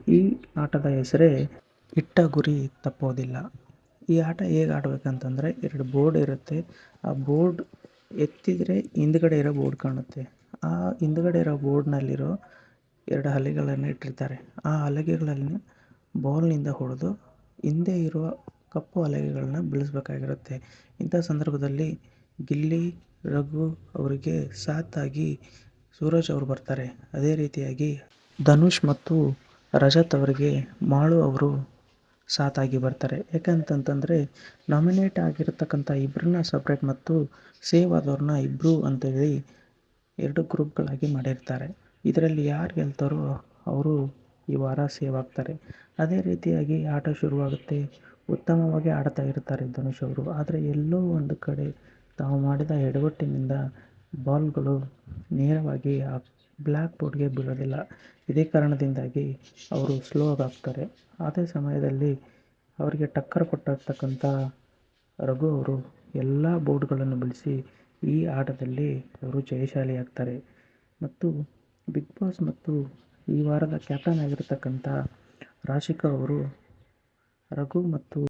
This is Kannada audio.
ಈ ಆಟದ ಹೆಸರೇ ಇಟ್ಟ ಗುರಿ ತಪ್ಪೋದಿಲ್ಲ. ಈ ಆಟ ಹೇಗೆ ಆಡಬೇಕಂತಂದರೆ, 2 ಬೋರ್ಡ್ ಇರುತ್ತೆ. ಆ ಬೋರ್ಡ್ ಎತ್ತಿದರೆ ಹಿಂದ್ಗಡೆ ಇರೋ ಬೋರ್ಡ್ ಕಾಣುತ್ತೆ. ಆ ಹಿಂದ್ಗಡೆ ಇರೋ ಬೋರ್ಡ್ನಲ್ಲಿರೋ 2 ಹಲಗೆಗಳನ್ನು ಇಟ್ಟಿರ್ತಾರೆ. ಆ ಹಲಗೆಗಳನ್ನು ಬಾಲ್ನಿಂದ ಹೊಡೆದು ಹಿಂದೆ ಇರುವ ಕಪ್ಪು ಹಲಗೆಗಳನ್ನ ಬೀಳಿಸ್ಬೇಕಾಗಿರುತ್ತೆ. ಇಂಥ ಸಂದರ್ಭದಲ್ಲಿ ಗಿಲ್ಲಿ, ರಘು ಅವರಿಗೆ ಸಾಥಾಗಿ ಸೂರಜ್ ಅವರು ಬರ್ತಾರೆ. ಅದೇ ರೀತಿಯಾಗಿ ಧನುಷ್ ಮತ್ತು ರಜತ್ ಅವರಿಗೆ ಮಾಳು ಅವರು ಸಾಥಾಗಿ ಬರ್ತಾರೆ. ಯಾಕಂತಂತಂದರೆ ನಾಮಿನೇಟ್ ಆಗಿರತಕ್ಕಂಥ ಇಬ್ಬರನ್ನ ಸಪ್ರೇಟ್ ಮತ್ತು ಸೇವ್ ಆದವ್ರನ್ನ ಇಬ್ಬರು ಅಂತೇಳಿ 2 ಗ್ರೂಪ್ಗಳಾಗಿ ಮಾಡಿರ್ತಾರೆ. ಇದರಲ್ಲಿ ಯಾರು ಗೆಲ್ತಾರೋ ಅವರು ಈ ವಾರ ಸೇವ್ ಆಗ್ತಾರೆ. ಅದೇ ರೀತಿಯಾಗಿ ಆಟ ಶುರುವಾಗುತ್ತೆ. ಉತ್ತಮವಾಗಿ ಆಡ್ತಾ ಇರ್ತಾರೆ ಧನುಷ್ ಅವರು. ಆದರೆ ಎಲ್ಲೋ ಒಂದು ಕಡೆ ತಾವು ಮಾಡಿದ ಎಡವಟ್ಟಿನಿಂದ ಬಾಲ್ಗಳು ನೇರವಾಗಿ ಆ ಬ್ಲ್ಯಾಕ್ ಬೋರ್ಡ್ಗೆ ಬೀಳೋದಿಲ್ಲ. ಇದೇ ಕಾರಣದಿಂದಾಗಿ ಅವರು ಸ್ಲೋ ಆಗ್ತಾರೆ. ಅದೇ ಸಮಯದಲ್ಲಿ ಅವರಿಗೆ ಟಕ್ಕರ್ ಕೊಟ್ಟಿರ್ತಕ್ಕಂಥ ರಘು ಅವರು ಎಲ್ಲ ಬೋರ್ಡ್ಗಳನ್ನು ಬಳಸಿ ಈ ಆಟದಲ್ಲಿ ಅವರು ಜಯಶಾಲಿ ಆಗ್ತಾರೆ. ಮತ್ತು ಬಿಗ್ ಬಾಸ್ ಮತ್ತು ಈ ವಾರದ ಕ್ಯಾಪ್ಟನ್ ಆಗಿರತಕ್ಕಂಥ ರಾಶಿಕಾ ಅವರು ರಘು ಮತ್ತು